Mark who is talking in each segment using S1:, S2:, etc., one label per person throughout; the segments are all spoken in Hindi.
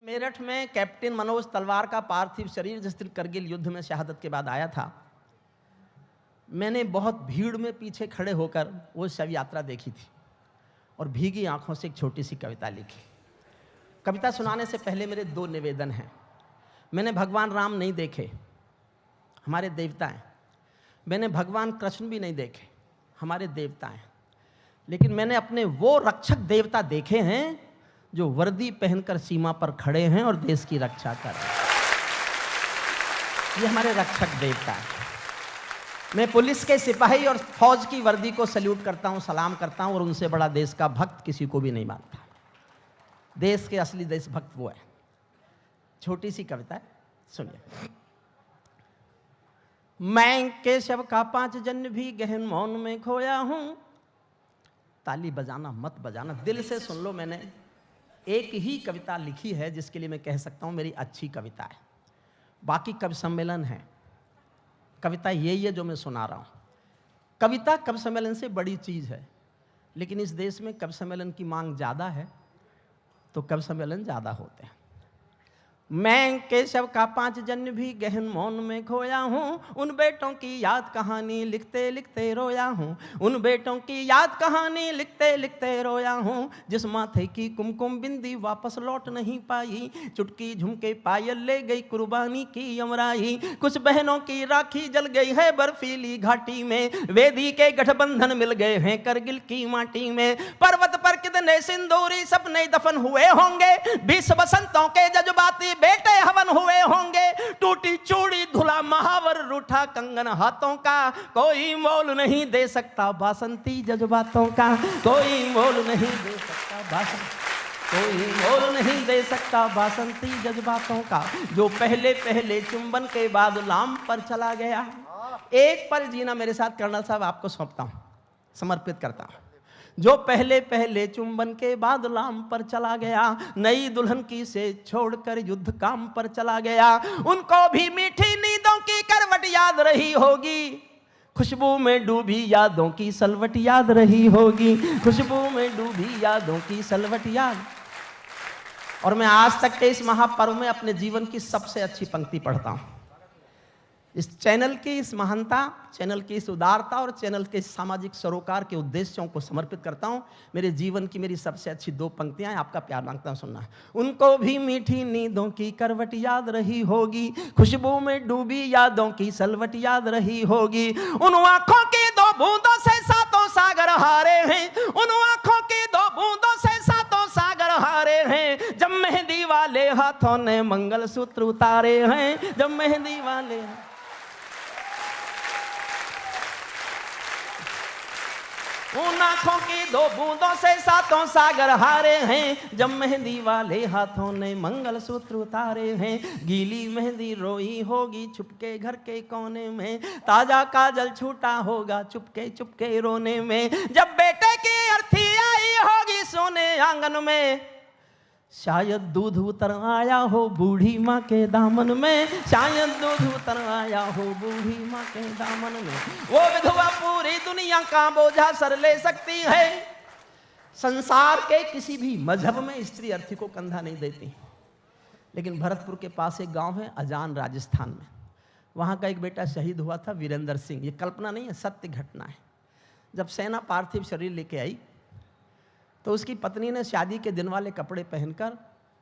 S1: मेरठ में कैप्टन मनोज तलवार का पार्थिव शरीर जिस दिन करगिल युद्ध में शहादत के बाद आया था, मैंने बहुत भीड़ में पीछे खड़े होकर वो शव यात्रा देखी थी और भीगी आंखों से एक छोटी सी कविता लिखी। कविता सुनाने से पहले मेरे दो निवेदन हैं। मैंने भगवान राम नहीं देखे, हमारे देवता हैं। मैंने भगवान कृष्ण भी नहीं देखे, हमारे देवता हैं। लेकिन मैंने अपने वो रक्षक देवता देखे हैं जो वर्दी पहनकर सीमा पर खड़े हैं और देश की रक्षा कर रहे हैं। ये हमारे रक्षक देवता हैं। मैं पुलिस के सिपाही और फौज की वर्दी को सल्यूट करता हूं, सलाम करता हूं और उनसे बड़ा देश का भक्त किसी को भी नहीं मानता। देश के असली देशभक्त वो है। छोटी सी कविता है, सुनिए। मैं केशव का 5 जन्म भी गहन मौन में खोया हूं। ताली बजाना मत बजाना, दिल से सुन लो। मैंने एक ही कविता लिखी है जिसके लिए मैं कह सकता हूं मेरी अच्छी कविता है। बाकी कवि सम्मेलन है, कविता यही है जो मैं सुना रहा हूं। कविता कवि सम्मेलन से बड़ी चीज है, लेकिन इस देश में कवि सम्मेलन की मांग ज्यादा है तो कवि सम्मेलन ज्यादा होते हैं। मैं केशव का 5 जन्म भी गहन मौन में खोया हूँ। उन बेटों की याद कहानी लिखते लिखते रोया हूँ। उन बेटों की याद कहानी लिखते लिखते रोया हूँ। जिस माथे की कुमकुम बिंदी वापस लौट नहीं पाई, चुटकी झुमके पायल ले गई कुर्बानी की यमराई। कुछ बहनों की राखी जल गई है बर्फीली घाटी में, वेदी के गठबंधन मिल गए हैं करगिल की माटी में। पर्वत पर कितने सिंदूरी सपने दफन हुए होंगे, 20 बसंतों के जज्बाती बेटे हवन हुए होंगे। टूटी चूड़ी धुला महावर रूठा कंगन हाथों का, कोई मोल नहीं दे सकता बासंती जज्बातों का। कोई मोल नहीं दे सकता कोई मोल नहीं दे सकता बासंती जज्बातों का। जो पहले पहले चुंबन के बाद लाम पर चला गया। एक पल जीना मेरे साथ कर्नल साहब आपको सौंपता हूं, समर्पित करता हूं। जो पहले पहले चुंबन के बाद लाम पर चला गया, नई दुल्हन की से छोड़कर युद्ध काम पर चला गया। उनको भी मीठी नींदों की करवट याद रही होगी, खुशबू में डूबी यादों की सलवट याद रही होगी। खुशबू में डूबी यादों की सलवट याद। और मैं आज तक के इस महापर्व में अपने जीवन की सबसे अच्छी पंक्ति पढ़ता हूं। इस चैनल की इस महानता, चैनल की इस उदारता और चैनल के सामाजिक सरोकार के उद्देश्यों को समर्पित करता हूं। मेरे जीवन की मेरी सबसे अच्छी 2 पंक्तियां हैं, आपका प्यार मांगता हूं, सुनना है। उनको भी मीठी नींदों की करवट याद रही होगी, खुशबू में डूबी यादों की सलवट याद रही होगी। उन आंखों की 2 बूंदों से 7 सागर हारे हैं। उन आंखों की 2 बूंदों से 7 सागर हारे हैं। जब मेहंदी वाले हाथों ने मंगलसूत्र उतारे हैं। जब मेहंदी वाले उन आंखों की 2 बूंदों से 7 सागर हारे हैं। जब मेहंदी वाले हाथों ने मंगलसूत्र उतारे हैं। गीली मेहंदी रोई होगी छुपके घर के कोने में, ताजा काजल छूटा होगा चुपके चुपके रोने में। जब बेटे की अर्थी आई होगी सोने आंगन में, शायद दूध उतर आया हो बूढ़ी माँ के दामन में। शायद दूध उतर आया हो बूढ़ी माँ के दामन में। वो विधवा पूरी दुनिया का बोझा सर ले सकती है। संसार के किसी भी मजहब में स्त्री अर्थी को कंधा नहीं देती। लेकिन भरतपुर के पास एक गांव है अजान, राजस्थान में। वहाँ का एक बेटा शहीद हुआ था, वीरेंद्र सिंह। ये कल्पना नहीं है, सत्य घटना है। जब सेना पार्थिव शरीर लेके आई तो उसकी पत्नी ने शादी के दिन वाले कपड़े पहनकर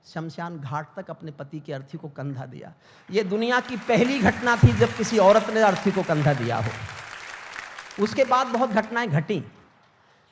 S1: शमशान घाट तक अपने पति की अर्थी को कंधा दिया। यह दुनिया की पहली घटना थी जब किसी औरत ने अर्थी को कंधा दिया हो। उसके बाद बहुत घटनाएं घटी,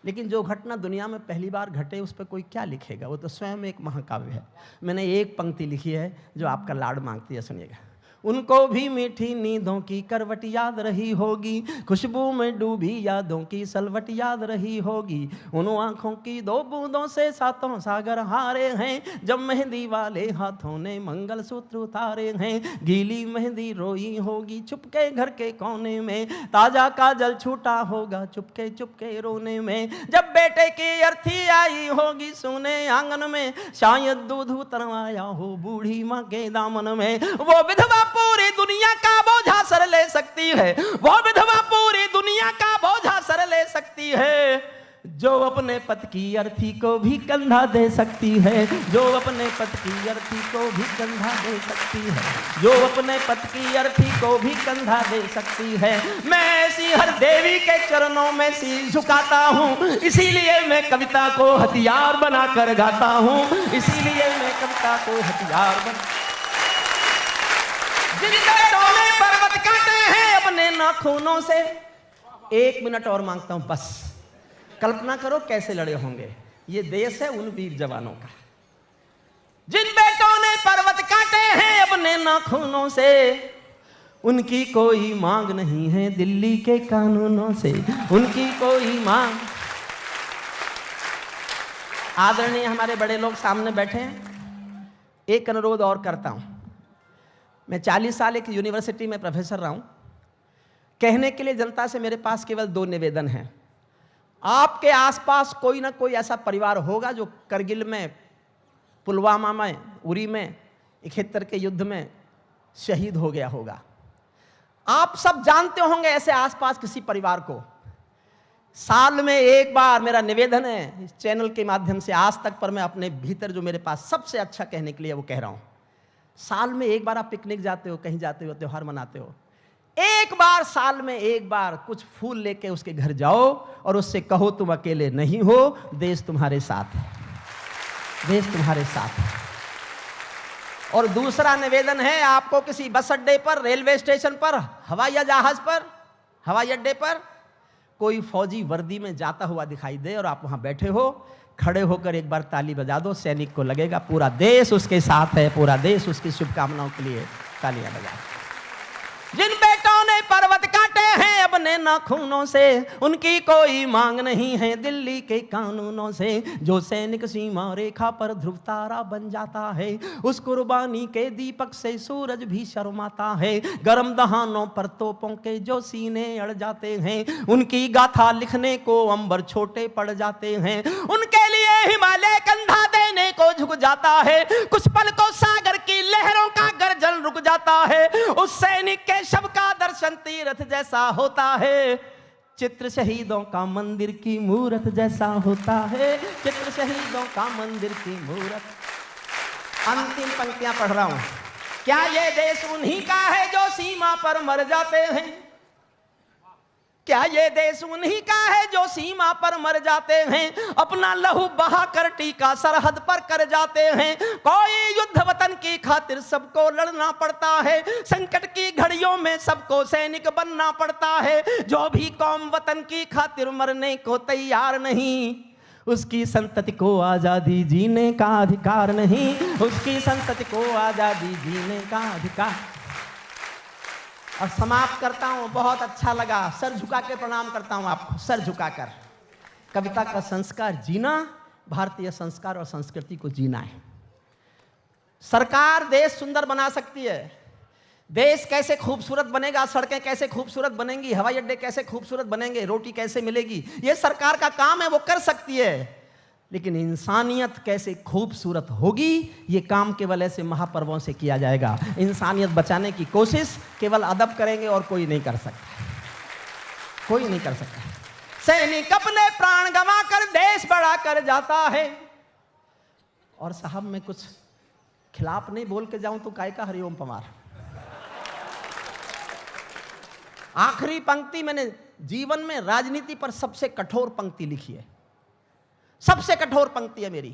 S1: लेकिन जो घटना दुनिया में पहली बार घटे उस पर कोई क्या लिखेगा? वो तो स्वयं एक महाकाव्य है। मैंने एक पंक्ति लिखी है जो आपका लाड मांगती है, सुनिएगा। उनको भी मीठी नींदों की करवट याद रही होगी, खुशबू में डूबी यादों की सलवट याद रही होगी। उन आंखों की 2 बूंदों से 7 सागर हारे हैं। जब मेहंदी वाले हाथों ने मंगलसूत्र उतारे हैं। गीली मेहंदी रोई होगी चुपके घर के कोने में, ताजा काजल छूटा होगा चुपके चुपके रोने में। जब बेटे की अर्थी आई होगी सोने आंगन में, शायद दूध उतर आया हो बूढ़ी माँ के दामन में। वो विधवा पूरी दुनिया का बोझा सर ले सकती है। वो विधवा पूरी दुनिया का बोझा सर ले सकती है। जो अपने पति की अर्थी को भी कंधा दे सकती है, जो अपने पति की अर्थी को भी कंधा दे सकती है, जो अपने पति की अर्थी को भी कंधा दे सकती है। मैं ऐसी हर देवी के चरणों में शीश झुकाता हूँ, इसीलिए मैं कविता को हथियार बनाकर गाता हूँ, इसीलिए मैं कविता को हथियार बना। जिन पेड़ों ने पर्वत काटे हैं अपने नाखूनों से, 1 मिनट और मांगता हूं बस। कल्पना करो कैसे लड़े होंगे। ये देश है उन वीर जवानों का। जिन बेटों ने पर्वत काटे हैं अपने नाखूनों से, उनकी कोई मांग नहीं है दिल्ली के कानूनों से, उनकी कोई मांग। आदरणीय हमारे बड़े लोग सामने बैठे हैं, एक अनुरोध और करता हूं। मैं 40 साल एक यूनिवर्सिटी में प्रोफेसर रहा हूं। कहने के लिए जनता से मेरे पास केवल 2 निवेदन हैं। आपके आसपास कोई ना कोई ऐसा परिवार होगा जो करगिल में, पुलवामा में, उरी में, 71 के युद्ध में शहीद हो गया होगा। आप सब जानते होंगे ऐसे आसपास किसी परिवार को। साल में एक बार, मेरा निवेदन है इस चैनल के माध्यम से आज तक, पर मैं अपने भीतर जो मेरे पास सबसे अच्छा कहने के लिए वो कह रहा हूं। साल में एक बार आप पिकनिक जाते हो, कहीं जाते हो, त्योहार मनाते हो, एक बार साल में एक बार कुछ फूल लेके उसके घर जाओ और उससे कहो तुम अकेले नहीं हो, देश तुम्हारे साथ है, देश तुम्हारे साथ है। और दूसरा निवेदन है आपको, किसी बस अड्डे पर, रेलवे स्टेशन पर, हवाई जहाज पर, हवाई अड्डे पर कोई फौजी वर्दी में जाता हुआ दिखाई दे और आप वहां बैठे हो, खड़े होकर एक बार ताली बजा दो। सैनिक को लगेगा पूरा देश उसके साथ है, पूरा देश उसकी शुभकामनाओं के लिए तालियां बजाए। जिन बेटों ने पर्वत काटे हैं अपने नाखूनों से, उनकी कोई मांग नहीं है दिल्ली के कानूनों से। जो सैनिक सीमा रेखा पर ध्रुव तारा बन जाता है, उस कुर्बानी के दीपक से सूरज भी शर्माता है। गर्म दहानों पर तोपों के जो सीने अड़ जाते हैं, उनकी गाथा लिखने को अंबर छोटे पड़ जाते हैं। उनके लिए हिमालय कंधा देने को झुक जाता है, कुछ पल को सागर की लहरों का गर्जन रुक जाता है। उस सैनिक के शव का दर्शन तीर्थ जैसा होता है, चित्र शहीदों का मंदिर की मूरत जैसा होता है, चित्र शहीदों का मंदिर की मूरत। अंतिम पंक्तियां पढ़ रहा हूं। क्या ये देश उन्हीं का है जो सीमा पर मर जाते हैं? क्या ये देश उन्हीं का है जो सीमा पर मर जाते हैं, अपना लहू बहाकर टीका सरहद पर कर जाते हैं। कोई युद्ध वतन की खातिर सबको लड़ना पड़ता है, संकट की घड़ियों में सबको सैनिक बनना पड़ता है। जो भी कौम वतन की खातिर मरने को तैयार नहीं, उसकी संतति को आजादी जीने का अधिकार नहीं, उसकी संतति को आजादी जीने का अधिकार। और समाप्त करता हूं, बहुत अच्छा लगा, सर झुका के प्रणाम करता हूं आपको, सर झुकाकर। कविता का संस्कार जीना, भारतीय संस्कार और संस्कृति को जीना है। सरकार देश सुंदर बना सकती है, देश कैसे खूबसूरत बनेगा, सड़कें कैसे खूबसूरत बनेंगी, हवाई अड्डे कैसे खूबसूरत बनेंगे, रोटी कैसे मिलेगी, ये सरकार का काम है, वो कर सकती है। लेकिन इंसानियत कैसे खूबसूरत होगी, ये काम केवल ऐसे महापर्वों से किया जाएगा। इंसानियत बचाने की कोशिश केवल अदब करेंगे और कोई नहीं कर सकता, कोई नहीं कर सकता। सैनिक अपने प्राण गंवा कर देश बड़ा कर जाता है। और साहब मैं कुछ खिलाफ नहीं बोल के जाऊं तो काय का हरिओम पवार। आखिरी पंक्ति मैंने जीवन में राजनीति पर सबसे कठोर पंक्ति लिखी है, सबसे कठोर पंक्ति है मेरी,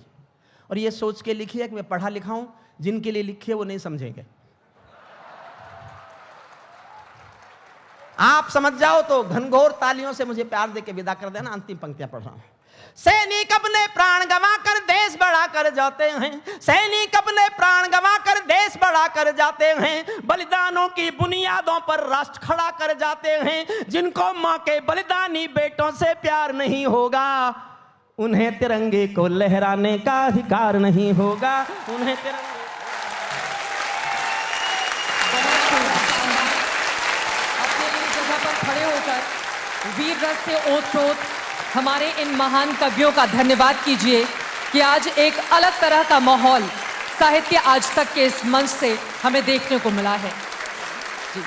S1: और ये सोच के लिखी है कि मैं पढ़ा लिखा हूं, जिनके लिए लिखी है वो नहीं समझेंगे। आप समझ जाओ तो घनघोर तालियों से मुझे प्यार देके विदा कर देना। अंतिम पंक्तियां पढ़ रहा हूं। सैनिक अपने प्राण गंवा कर देश बड़ा कर जाते हैं, सैनिक अपने प्राण गंवा कर देश बड़ा कर जाते हैं। बलिदानों की बुनियादों पर राष्ट्र खड़ा कर जाते हैं। जिनको मां के बलिदानी बेटों से प्यार नहीं होगा, उन्हें तिरंगे को लहराने का अधिकार नहीं होगा, उन्हें तिरंगे।
S2: अपने जगह पर खड़े होकर वीर रस से ओत-प्रोत हमारे इन महान कवियों का धन्यवाद कीजिए कि आज एक अलग तरह का माहौल साहित्य आज तक के इस मंच से हमें देखने को मिला है। जी।